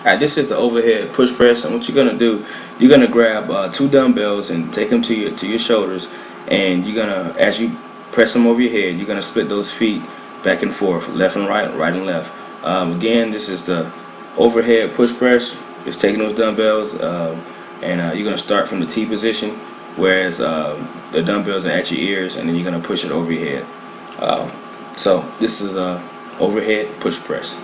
Alright, this is the overhead push press, and what you're gonna do, you're gonna grab two dumbbells and take them to your shoulders, and you're gonna, as you press them over your head, you're gonna split those feet back and forth, left and right, right and left. Again, this is the overhead push press. It's taking those dumbbells, and you're gonna start from the T position, whereas the dumbbells are at your ears, and then you're gonna push it over your head. So this is a overhead push press.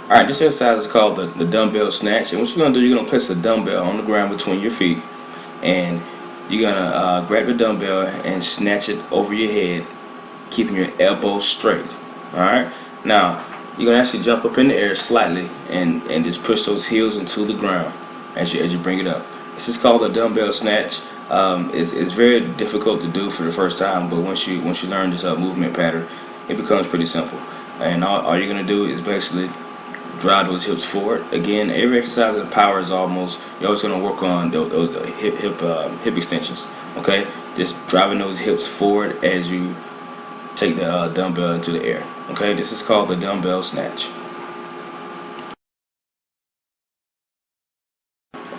Alright, this exercise is called the dumbbell snatch. And what you're going to do, you're going to place a dumbbell on the ground between your feet. And you're going to grab the dumbbell and snatch it over your head, keeping your elbows straight. Alright, now you're going to actually jump up in the air slightly and just push those heels into the ground as you bring it up. This is called a dumbbell snatch. It's very difficult to do for the first time, but once you learn this movement pattern, it becomes pretty simple. And all you're going to do is basically drive those hips forward. Again, every exercise in power is almost, you're always going to work on those hip extensions. Okay, just driving those hips forward as you take the dumbbell into the air. Okay, this is called the dumbbell snatch.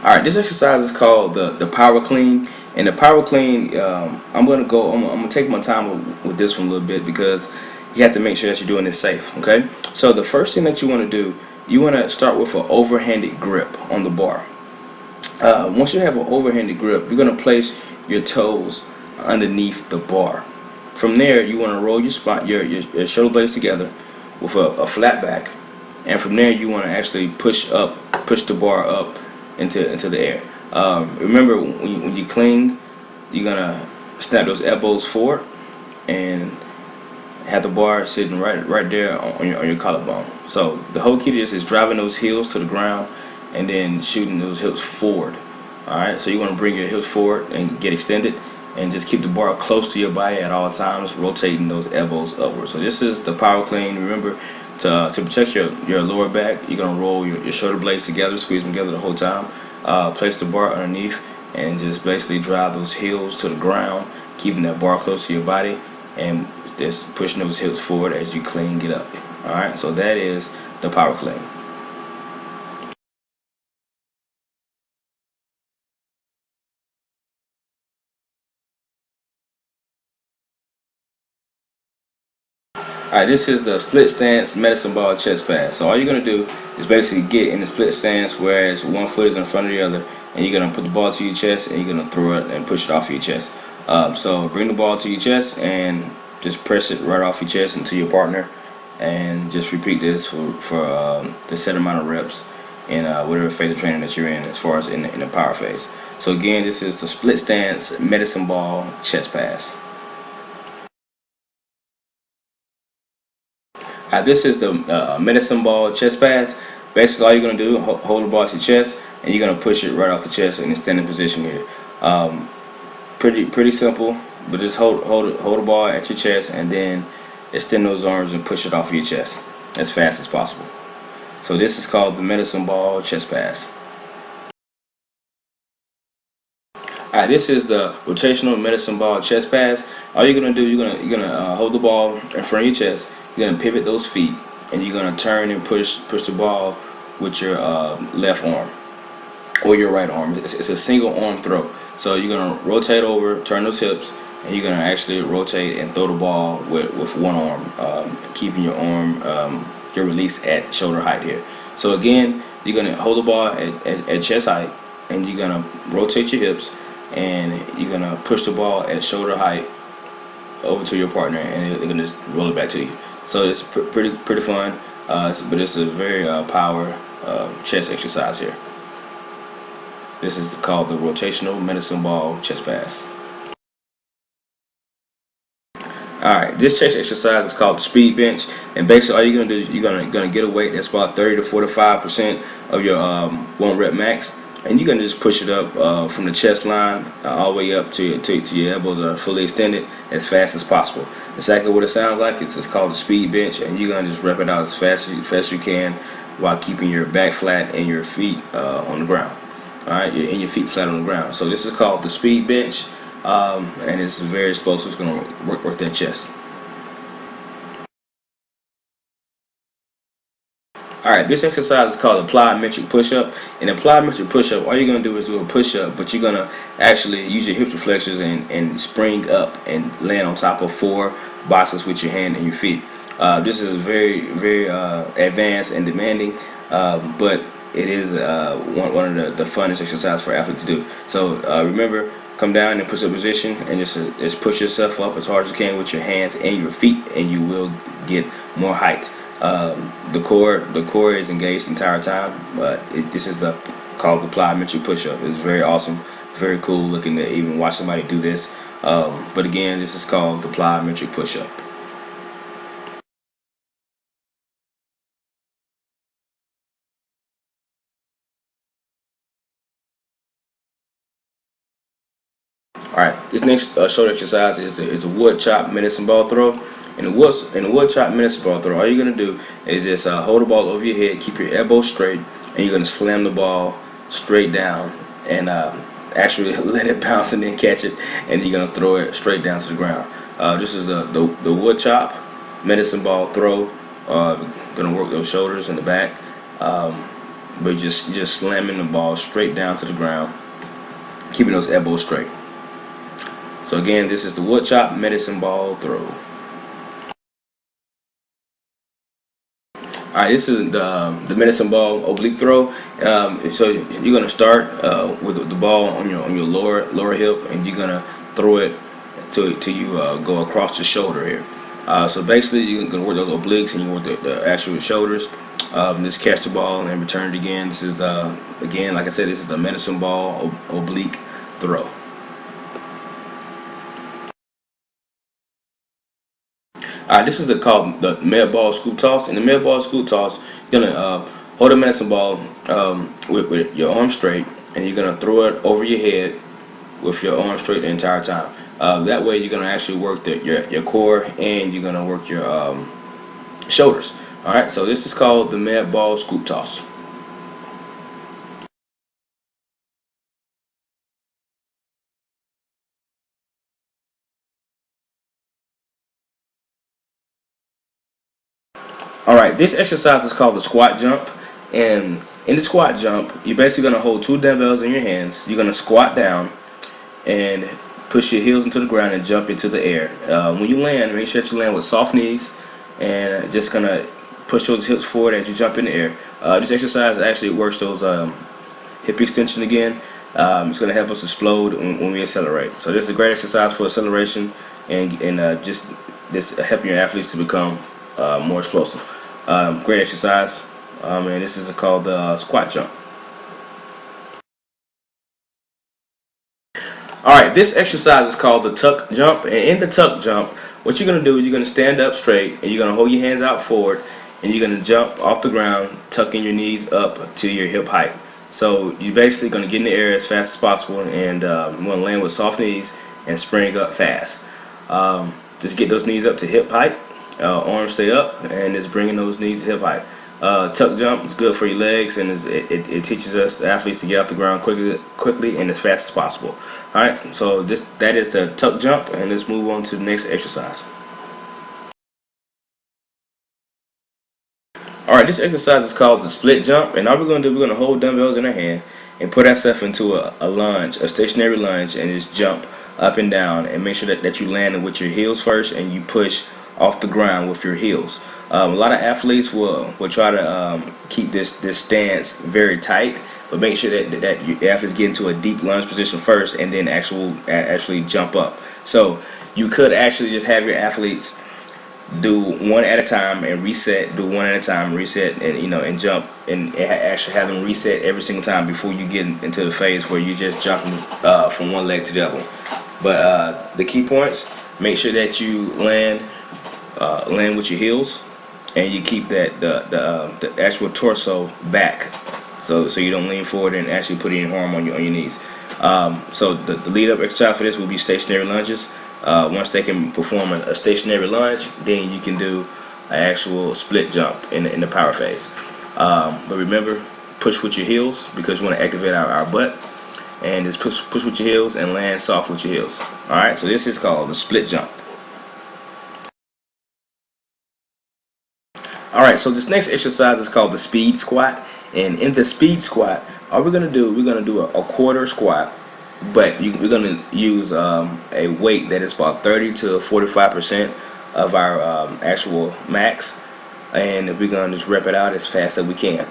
Alright, this exercise is called the power clean. And the power clean, I'm gonna take my time with this one a little bit, because you have to make sure that you're doing this safe. Okay, so the first thing that you want to do, you want to start with an overhanded grip on the bar. Once you have an overhanded grip, you're going to place your toes underneath the bar. From there, you want to roll your spine, your shoulder blades together with a flat back, and from there you want to actually push the bar up into the air. Remember, when you cling, you're gonna snap those elbows forward and have the bar sitting right there on your collarbone. So the whole key to this is driving those heels to the ground and then shooting those hips forward. Alright, so you want to bring your hips forward and get extended, and just keep the bar close to your body at all times, rotating those elbows upward. So this is the power clean. Remember, to protect your lower back, you're going to roll your shoulder blades together, squeeze them together the whole time. Place the bar underneath and just basically drive those heels to the ground, keeping that bar close to your body, and just pushing those hips forward as you clean it up. Alright, so that is the power clean. Alright, this is the split stance medicine ball chest pass. So all you're going to do is basically get in the split stance, whereas one foot is in front of the other, and you're going to put the ball to your chest, and you're going to throw it and push it off your chest. So bring the ball to your chest and just press it right off your chest into your partner, and just repeat this for the set amount of reps in whatever phase of training that you're in, as far as in the power phase. So again, this is the split stance medicine ball chest pass. This is the medicine ball chest pass. Basically, all you're going to do, hold the ball to your chest, and you're going to push it right off the chest in a standing position here. Pretty simple, but just hold the ball at your chest, and then extend those arms and push it off your chest as fast as possible. So this is called the medicine ball chest pass. Alright, this is the rotational medicine ball chest pass. All you're gonna do, you're gonna hold the ball in front of your chest. You're gonna pivot those feet, and you're gonna turn and push the ball with your left arm or your right arm. It's a single arm throw. So you're gonna rotate over, turn those hips, and you're gonna actually rotate and throw the ball with one arm, keeping your arm, your release at shoulder height here. So again, you're gonna hold the ball at chest height, and you're gonna rotate your hips, and you're gonna push the ball at shoulder height over to your partner, and they're gonna just roll it back to you. So it's pretty fun, but it's a very power chest exercise here. This is called the rotational medicine ball chest pass. Alright, this chest exercise is called the speed bench, and basically all you're gonna do, you're gonna get a weight that's about 30 to 45% of your 1 rep max, and you're gonna just push it up from the chest line all the way up to your elbows are fully extended as fast as possible. Exactly what it sounds like. It's called the speed bench, and you're gonna just rep it out as fast as you can, while keeping your back flat and your feet on the ground. Alright, and your feet flat on the ground. So this is called the speed bench, and it's very explosive. It's gonna work that chest. Alright, this exercise is called a plyometric push-up. And a plyometric push-up, all you're going to do is do a push-up, but you're going to actually use your hip flexors and spring up and land on top of 4 boxes with your hand and your feet. This is very, very advanced and demanding, but it is one of the funnest exercises for athletes to do. So remember, come down in push-up position and just push yourself up as hard as you can with your hands and your feet, and you will get more height. The core is engaged the entire time, but this is called the plyometric push-up. It's very awesome, very cool looking to even watch somebody do this. But again, this is called the plyometric push-up. Alright, this next shoulder exercise is a wood chop medicine ball throw. In the wood chop medicine ball throw, all you're gonna do is just hold the ball over your head, keep your elbow straight, and you're gonna slam the ball straight down and actually let it bounce and then catch it, and you're gonna throw it straight down to the ground. This is the wood chop medicine ball throw. Gonna work those shoulders in the back, but just slamming the ball straight down to the ground, keeping those elbows straight. So again, this is the wood chop medicine ball throw. Alright, this is the medicine ball oblique throw. So you're gonna start with the ball on your lower hip, and you're gonna throw it till you go across the shoulder here. So basically, you're gonna work those obliques and you work the actual shoulders. Just catch the ball and return it again. This is again, like I said, this is the medicine ball oblique throw. This is called the med ball scoop toss. In the med ball scoop toss, you're gonna hold a medicine ball with your arm straight, and you're gonna throw it over your head with your arm straight the entire time. That way, you're gonna actually work your core, and you're gonna work your shoulders. All right. So this is called the med ball scoop toss. Alright, this exercise is called the squat jump, and in the squat jump, you're basically going to hold 2 dumbbells in your hands. You're going to squat down and push your heels into the ground and jump into the air. When you land, make sure that you land with soft knees, and just going to push those hips forward as you jump in the air. This exercise actually works those hip extension again. It's going to help us explode when we accelerate. So this is a great exercise for acceleration and just helping your athletes to become more explosive. Great exercise, and this is called the squat jump. Alright, this exercise is called the tuck jump, and in the tuck jump, what you're going to do is you're going to stand up straight, and you're going to hold your hands out forward, and you're going to jump off the ground, tucking your knees up to your hip height. So you're basically going to get in the air as fast as possible, and you want to land with soft knees and spring up fast. Just get those knees up to hip height. Arms stay up, and it's bringing those knees to hip height. Tuck jump is good for your legs, and it teaches us, the athletes, to get off the ground quickly and as fast as possible. Alright, so that is the tuck jump, and let's move on to the next exercise. Alright, this exercise is called the split jump, and all we're going to do, we're going to hold dumbbells in our hand and put ourselves into a lunge, a stationary lunge, and just jump up and down, and make sure that you land with your heels first, and you push off the ground with your heels. A lot of athletes will try to keep this stance very tight, but make sure that your athletes get into a deep lunge position first, and then actually jump up. So you could actually just have your athletes do one at a time and reset, do one at a time, reset, and and jump, and actually have them reset every single time before you get into the phase where you're just jumping from one leg to the other one. But the key points: make sure that you land with your heels, and you keep the actual torso back, so you don't lean forward and actually put any harm on your knees. So the lead up exercise for this will be stationary lunges. Once they can perform a stationary lunge, then you can do an actual split jump in the power phase. But remember, push with your heels, because you want to activate our butt, and just push with your heels and land soft with your heels. Alright, so this is called the split jump. All right, so this next exercise is called the speed squat, and in the speed squat, all we're gonna do a quarter squat, but we're gonna use a weight that is about 30 to 45% of our actual max, and we're gonna just rep it out as fast as we can.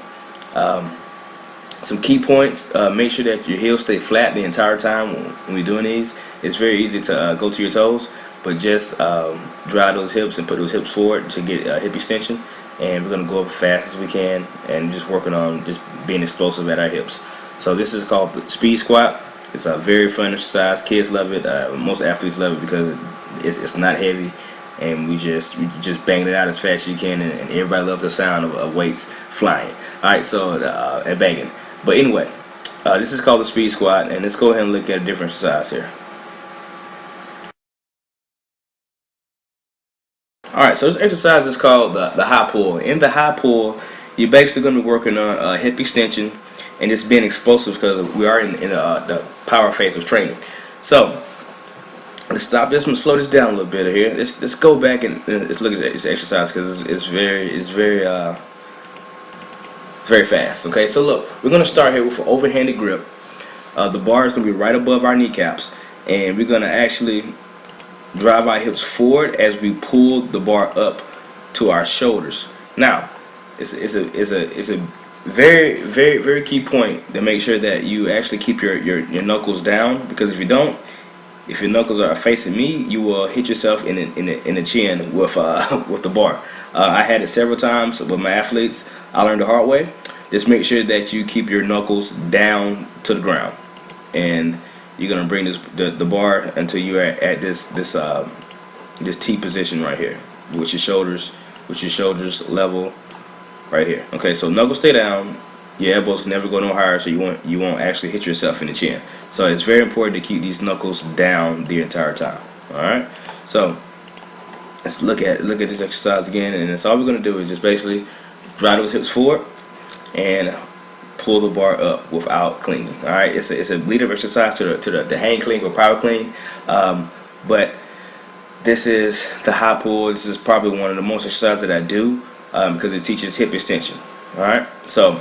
Some key points: make sure that your heels stay flat the entire time when we're doing these. It's very easy to go to your toes, but just drive those hips and put those hips forward to get hip extension. And we're gonna go up as fast as we can, and just working on just being explosive at our hips. So this is called the speed squat. It's a very fun exercise. Kids love it. Most athletes love it because it's not heavy, and we just bang it out as fast as you can, and everybody loves the sound of weights flying. All right, so and banging. But anyway, this is called the speed squat, and let's go ahead and look at a different exercise here. All right, so this exercise is called the high pull. In the high pull, you're basically going to be working on hip extension and just being explosive because we are in the power phase of training. So let's stop this and slow this down a little bit here. Let's go back and let's look at this exercise because it's very fast. Okay, so look, we're going to start here with an overhanded grip. The bar is going to be right above our kneecaps, and we're going to actually drive our hips forward as we pull the bar up to our shoulders. Now, it's a very key point to make sure that you actually keep your knuckles down, because if you don't, if your knuckles are facing me, you will hit yourself in the chin with with the bar. I had it several times with my athletes. I learned the hard way. Just make sure that you keep your knuckles down to the ground, and you're gonna bring the bar until you're at this T position right here, with your shoulders level right here. Okay, so knuckles stay down. Your elbows can never go no higher, so you won't actually hit yourself in the chin. So it's very important to keep these knuckles down the entire time. All right, so let's look at this exercise again, and that's all we're gonna do is just basically drive those hips forward and pull the bar up without cleaning. All right, it's a lead up exercise to the hang clean or power clean, but this is the high pull. This is probably one of the most exercises that I do because it teaches hip extension. All right, so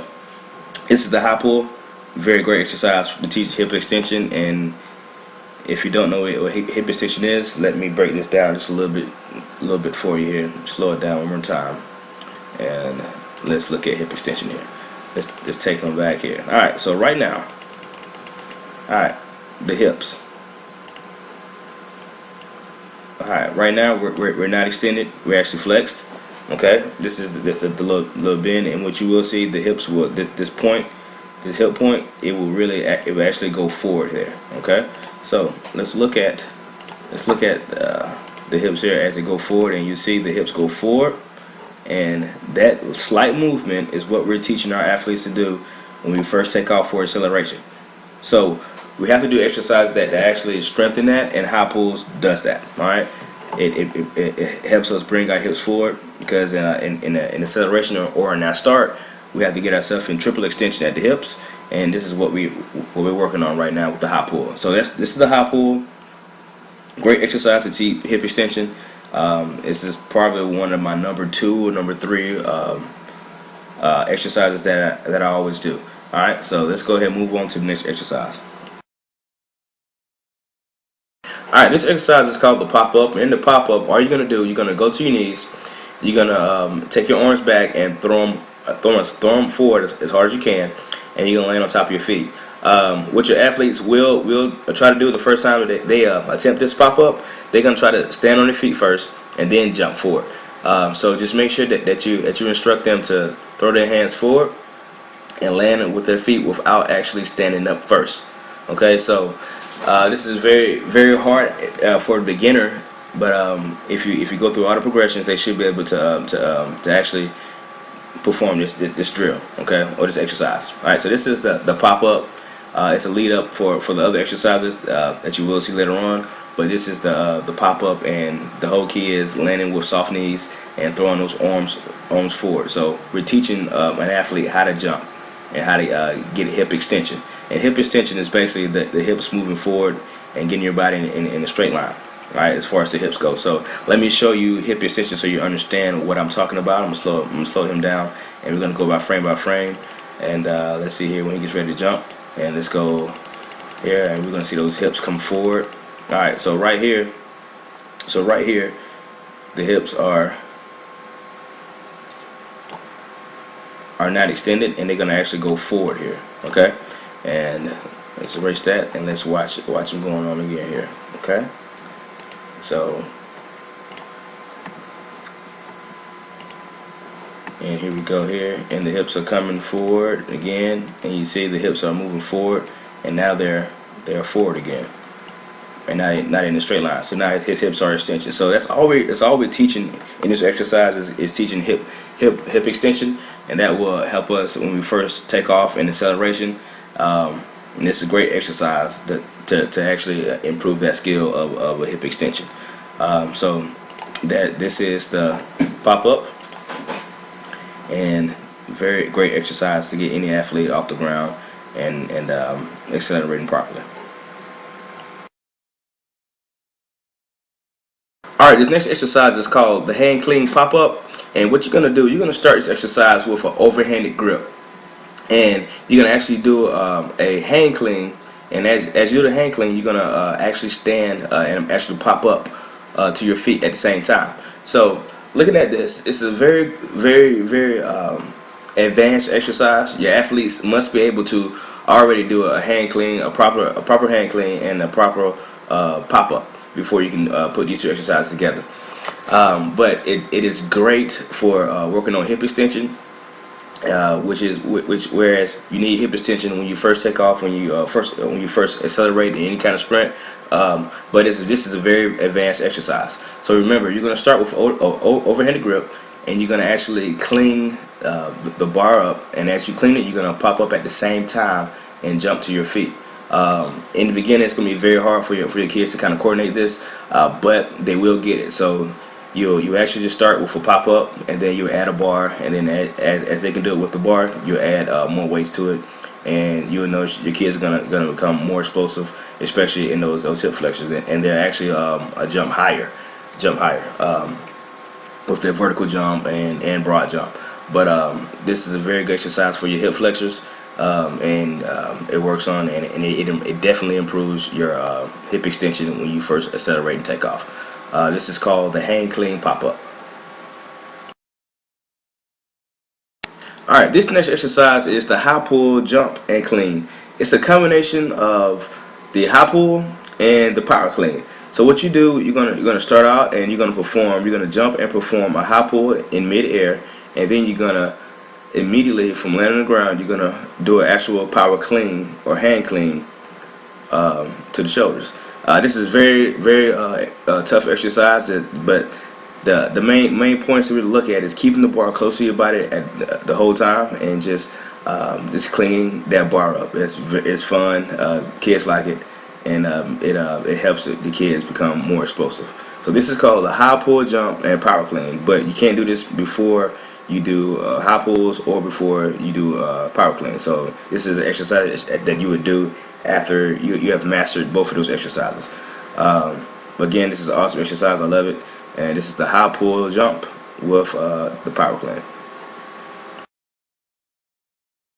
this is the high pull. Very great exercise to teach hip extension. And if you don't know what hip extension is, let me break this down just a little bit for you here. Slow it down one more time, and let's look at hip extension here. Let's take them back here. All right, so right now, all right, the hips. All right, right now we're not extended. We're actually flexed. Okay, this is the little bend, and what you will see, the hips will this hip point, it will actually go forward there. Okay, so let's look at the hips here as they go forward, and you see the hips go forward. And that slight movement is what we're teaching our athletes to do when we first take off for acceleration. So we have to do exercises that actually strengthen that, and high pulls does that. All right, it helps us bring our hips forward because in acceleration or in our start, we have to get ourselves in triple extension at the hips, and this is what we're working on right now with the high pull. So this is the high pull. Great exercise to teach hip extension. This is probably one of my number 2 or number 3 exercises that I always do. All right, so let's go ahead and move on to the next exercise. All right, this exercise is called the pop up. In the pop up, all you're gonna do, you're gonna go to your knees. You're gonna take your arms back and throw them forward as hard as you can, and you're gonna land on top of your feet. What your athletes will try to do the first time that they attempt this pop up, they're gonna try to stand on their feet first and then jump forward. So just make sure that you instruct them to throw their hands forward and land with their feet without actually standing up first. Okay, so this is very hard for a beginner, but if you go through all the progressions, they should be able to actually perform this drill, okay, or this exercise. All right, so this is the pop up. It's a lead up for the other exercises that you will see later on, but this is the pop up, and the whole key is landing with soft knees and throwing those arms forward. So we're teaching an athlete how to jump and how to get hip extension. And hip extension is basically the hips moving forward and getting your body in a straight line. right, as far as the hips go. So let me show you hip extension so you understand what I'm talking about. I'm gonna slow him down, and we're gonna go by frame. And let's see here when he gets ready to jump. And let's go here, and we're gonna see those hips come forward. All right, so right here, the hips are not extended, and they're gonna actually go forward here. Okay, and let's erase that, and let's watch them going on again here. Okay, so and here we go here, and the hips are coming forward again, and you see the hips are moving forward, and now they're forward again, and not in a straight line. So now his hips are extension. So that's all we're teaching in this exercise is teaching hip extension, and that will help us when we first take off in acceleration. And this is a great exercise to actually improve that skill of a hip extension. So that this is the pop up, and very great exercise to get any athlete off the ground and accelerating properly. Alright, this next exercise is called the hand clean pop up, and what you're going to do, you're going to start this exercise with an overhanded grip, and you're going to actually do a hand clean, and as you do the hand clean, you're going to actually stand and actually pop up to your feet at the same time. So looking at this, it's a very advanced exercise. Your athletes must be able to already do a hand clean, a proper hand clean, and a proper pop up before you can put these two exercises together. But it is great for working on hip extension, which whereas you need hip extension when you first take off, when you first accelerate in any kind of sprint. But this is a very advanced exercise. So remember, you're going to start with overhanded grip, and you're going to actually clean the bar up, and as you clean it, you're going to pop up at the same time and jump to your feet. In the beginning, it's going to be very hard for your kids to kind of coordinate this, but they will get it. So you actually just start with a pop up, and then you add a bar, and then as they can do it with the bar, you add more weights to it, and you'll notice your kids are gonna become more explosive, especially in those hip flexors, and they're actually a jump higher with their vertical jump and broad jump. But this is a very good exercise for your hip flexors. And it works on, and it definitely improves your hip extension when you first accelerate and take off. This is called the hand clean pop up. Alright, this next exercise is the high pull, jump, and clean. It's a combination of the high pull and the power clean. So what you do, you're gonna start out, and you're gonna jump and perform a high pull in mid-air, and then you're gonna immediately from landing on the ground, you're gonna do an actual power clean or hand clean to the shoulders. This is very tough exercise, but the main points to really look at is keeping the bar close to your body at the whole time, and just cleaning that bar up. It's fun. Kids like it, and it helps the kids become more explosive. So this is called a high pull, jump, and power clean. But you can't do this before you do high pulls or before you do power clean. So this is an exercise that you would do after you have mastered both of those exercises. Again, this is an awesome exercise. I love it. And this is the high pull jump with the power clean.